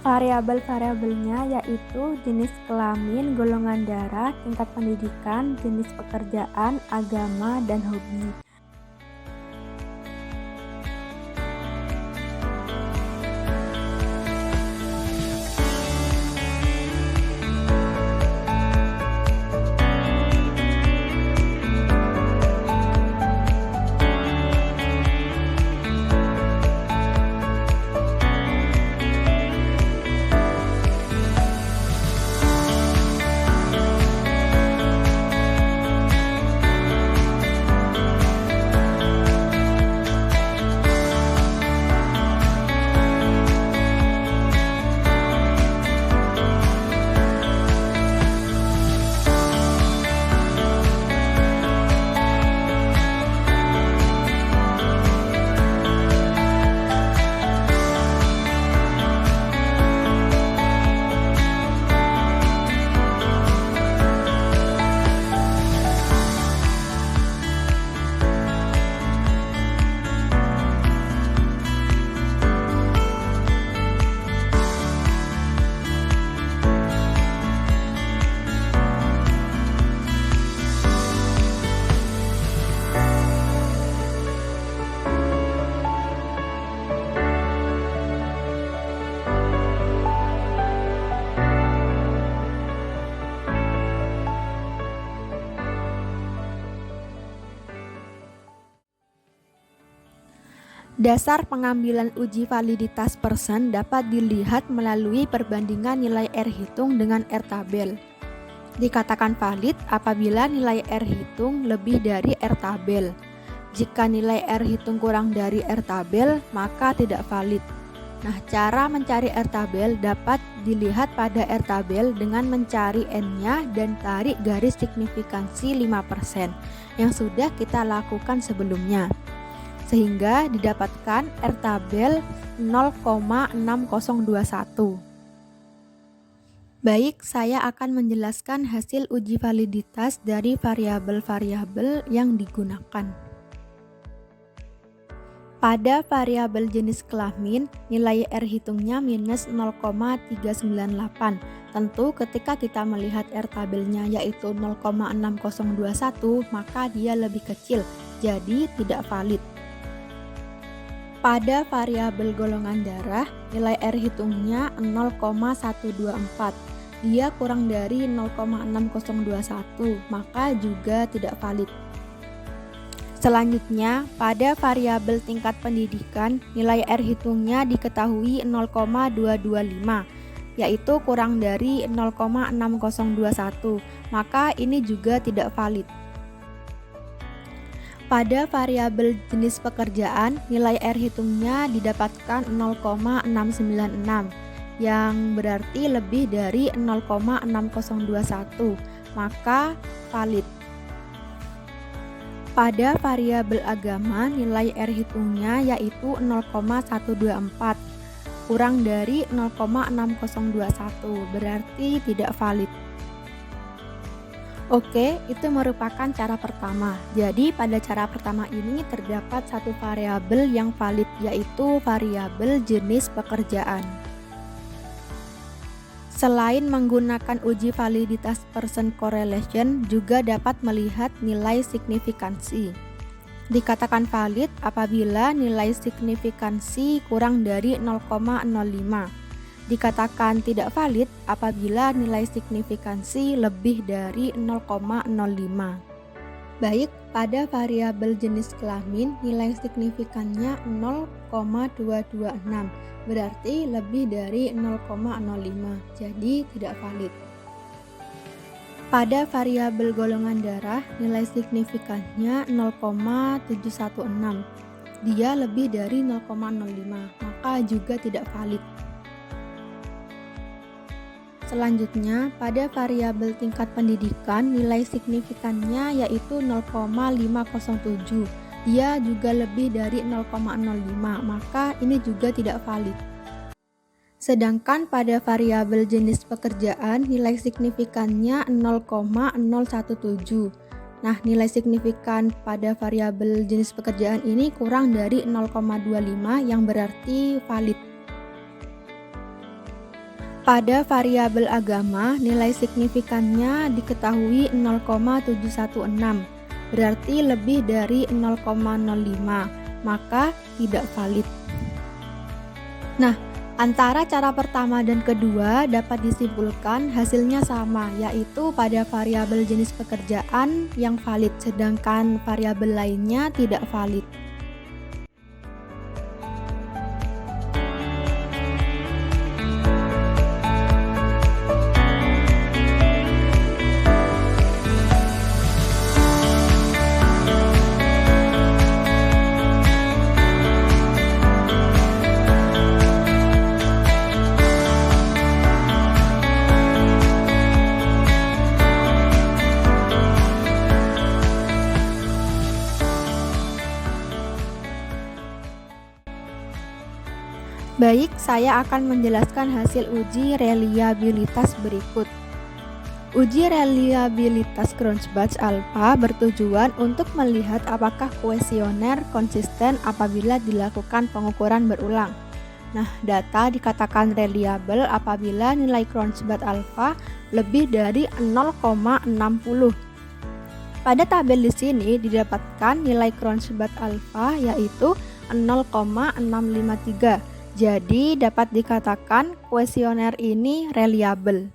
Variabel-variabelnya yaitu jenis kelamin, golongan darah, tingkat pendidikan, jenis pekerjaan, agama, dan hobi. Dasar pengambilan uji validitas person dapat dilihat melalui perbandingan nilai R hitung dengan R tabel. Dikatakan valid apabila nilai R hitung lebih dari R tabel. Jika nilai R hitung kurang dari R tabel, maka tidak valid. Nah, cara mencari R tabel dapat dilihat pada R tabel dengan mencari N-nya dan tarik garis signifikansi 5% yang sudah kita lakukan sebelumnya, sehingga didapatkan R tabel 0,6021. Baik, saya akan menjelaskan hasil uji validitas dari variabel-variabel yang digunakan. Pada variabel jenis kelamin, nilai R hitungnya minus 0,398. Tentu ketika kita melihat R tabelnya yaitu 0,6021, maka dia lebih kecil, jadi tidak valid. Pada variabel golongan darah, nilai R hitungnya 0,124. Dia kurang dari 0,6021, maka juga tidak valid. Selanjutnya, pada variabel tingkat pendidikan, nilai R hitungnya diketahui 0,225, yaitu kurang dari 0,6021, maka ini juga tidak valid. Pada variabel jenis pekerjaan, nilai R hitungnya didapatkan 0,696, yang berarti lebih dari 0,6021, maka valid. Pada variabel agama, nilai R hitungnya yaitu 0,124, kurang dari 0,6021, berarti tidak valid. Oke, itu merupakan cara pertama. Jadi pada cara pertama ini terdapat satu variabel yang valid, yaitu variabel jenis pekerjaan. Selain menggunakan uji validitas person correlation, juga dapat melihat nilai signifikansi. Dikatakan valid apabila nilai signifikansi kurang dari 0,05. Dikatakan tidak valid apabila nilai signifikansi lebih dari 0,05. Baik, pada variabel jenis kelamin nilai signifikannya 0,226, berarti lebih dari 0,05, jadi tidak valid. Pada variabel golongan darah nilai signifikannya 0,716, dia lebih dari 0,05, maka juga tidak valid. Selanjutnya, pada variabel tingkat pendidikan, nilai signifikannya yaitu 0,507. Dia juga lebih dari 0,05, maka ini juga tidak valid. Sedangkan pada variabel jenis pekerjaan, nilai signifikannya 0,017. Nah, nilai signifikan pada variabel jenis pekerjaan ini kurang dari 0,25, yang berarti valid. Pada variabel agama, nilai signifikannya diketahui 0,716, berarti lebih dari 0,05, maka tidak valid. Nah, antara cara pertama dan kedua dapat disimpulkan hasilnya sama, yaitu pada variabel jenis pekerjaan yang valid, sedangkan variabel lainnya tidak valid. Baik, saya akan menjelaskan hasil uji reliabilitas berikut. Uji reliabilitas Cronbach alpha bertujuan untuk melihat apakah kuesioner konsisten apabila dilakukan pengukuran berulang. Nah, data dikatakan reliable apabila nilai Cronbach alpha lebih dari 0,60. Pada tabel di sini didapatkan nilai Cronbach alpha yaitu 0,653. Jadi dapat dikatakan kuesioner ini reliable.